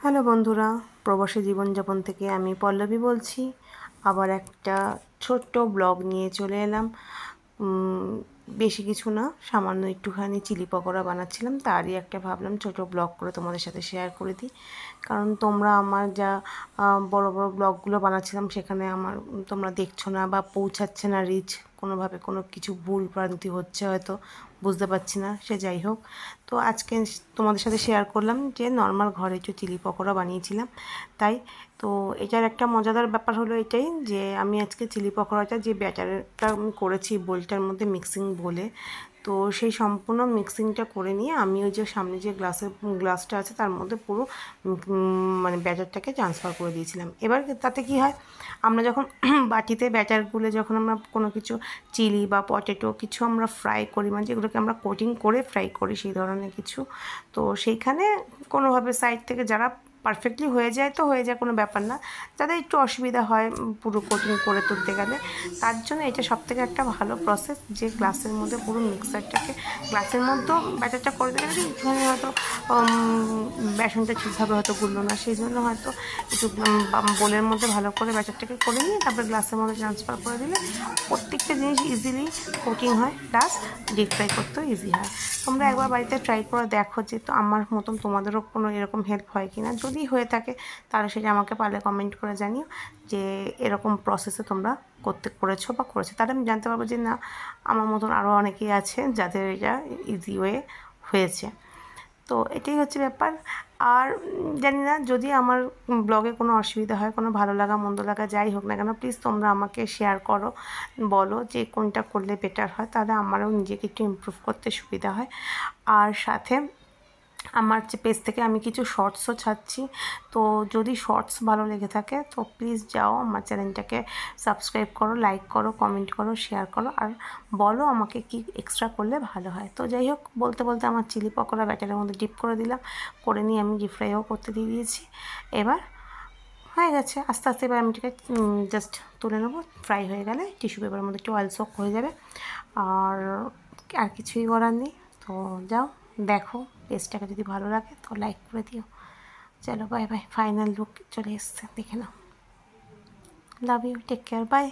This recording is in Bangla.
হ্যালো বন্ধুরা, প্রবাসী জীবনযাপন থেকে আমি পল্লবী বলছি। আবার একটা ছোট্ট ব্লগ নিয়ে চলে এলাম। বেশি কিছু না, সামান্য একটুখানি চিলি পকোড়া বানাচ্ছিলাম, তারই একটা ভাবলাম ছোট ব্লগ করে তোমাদের সাথে শেয়ার করে দিই। কারণ তোমরা আমার যা বড় বড় ব্লগগুলো বানাচ্ছিলাম সেখানে তোমরা দেখছো না বা পৌঁছাচ্ছে না রিচ, কোনোভাবে কোনো কিছু ভুল ভ্রান্তি হচ্ছে হয়তো, বুঝতে পারছি না। সে যাই হোক, তো আজকে তোমাদের সাথে শেয়ার করলাম যে নর্মাল ঘরে একটু চিলি পকোড়া বানিয়েছিলাম। তাই তো এটার একটা মজাদার ব্যাপার হলো এটাই যে আমি আজকে চিলি পকোড়াটা যে ব্যাটারটা আমি করেছি বোলটার মধ্যে মিক্সিং বলে, তো সেই সম্পূর্ণ মিক্সিংটা করে নিয়ে আমি ওই যে সামনে যে গ্লাসটা আছে তার মধ্যে পুরো মানে ব্যাটারটাকে ট্রান্সফার করে দিয়েছিলাম। এবার তাতে কি হয়, আমরা যখন বাটিতে ব্যাটারগুলো যখন আমরা কোনো কিছু চিলি বা পটেটো কিছু আমরা ফ্রাই করি, মানে যেগুলোকে আমরা কোটিং করে ফ্রাই করি সেই ধরনের কিছু, তো সেইখানে কোনোভাবে সাইড থেকে যারা পারফেক্টলি হয়ে যায় তো হয়ে যায়, কোনো ব্যাপার না। যাদের একটু অসুবিধা হয় পুরো কোটিং করে তুলতে গেলে, তার জন্য এটা সবথেকে একটা ভালো প্রসেস যে গ্লাসের মধ্যে পুরো মিক্সারটাকে গ্লাসের মধ্যেও ব্যাটারটা করে দিলে একটুখানি হয়তো বেসনটা ঠিকভাবে হয়তো গুললো না, সেই জন্য হয়তো একটু বোলের মধ্যে ভালো করে ব্যাটারটাকে করে নিয়ে তারপরে গ্লাসের মধ্যে ট্রান্সফার করে দিলে প্রত্যেকটা জিনিস ইজিলি কোটিং হয়, প্লাস ডিপ ফ্রাই করতেও ইজি হয়। তোমরা একবার বাড়িতে ট্রাই করে দেখো যে তো আমার মতন তোমাদেরও কোনো এরকম হেল্প হয় কি না। যদি হয়ে থাকে তাহলে সেটা আমাকে পারলে কমেন্ট করে জানিও যে এরকম প্রসেসে তোমরা করেছো বা করেছো, তাহলে আমি জানতে পারবো যে না, আমার মতন আরও অনেকেই আছে যাদের এটা ইজি ওয়ে হয়েছে। তো এটাই হচ্ছে ব্যাপার। আর জানি না, যদি আমার ব্লগে কোনো অসুবিধা হয়, কোনো ভালো লাগা মন্দ লাগা যাই হোক না কেন, প্লিজ তোমরা আমাকে শেয়ার করো, বলো যে কোনটা করলে বেটার হয়, তাহলে আমারও নিজেকে একটু ইমপ্রুভ করতে সুবিধা হয়। আর সাথে আমার যে পেজ থেকে আমি কিছু শর্টসও ছাড়ছি, তো যদি শর্টস ভালো লেগে থাকে তো প্লিজ যাও আমার চ্যানেলটাকে সাবস্ক্রাইব করো, লাইক করো, কমেন্ট করো, শেয়ার করো, আর বলো আমাকে কি এক্সট্রা করলে ভালো হয়। তো যাই হোক, বলতে বলতে আমার চিলি পকোড়া ব্যাটারের মধ্যে ডিপ করে দিলাম, করে নিয়ে আমি ডিপ ফ্রাইও করতে দিয়ে দিয়েছি। এবার হয়ে গেছে, আস্তে আস্তে এবার আমি এটাকে জাস্ট তুলে নেবো। ফ্রাই হয়ে গেলে টিস্যু পেপারের মধ্যে একটু অয়েল সোক হয়ে যাবে, আর আর কিছুই করার নেই। তো যাও দেখো, পেজটাকে যদি ভালো লাগে তো লাইক করে দিও। চলো বাই বাই, ফাইনাল লুক চলে এসছে, দেখে নাও। Love you, take care, by.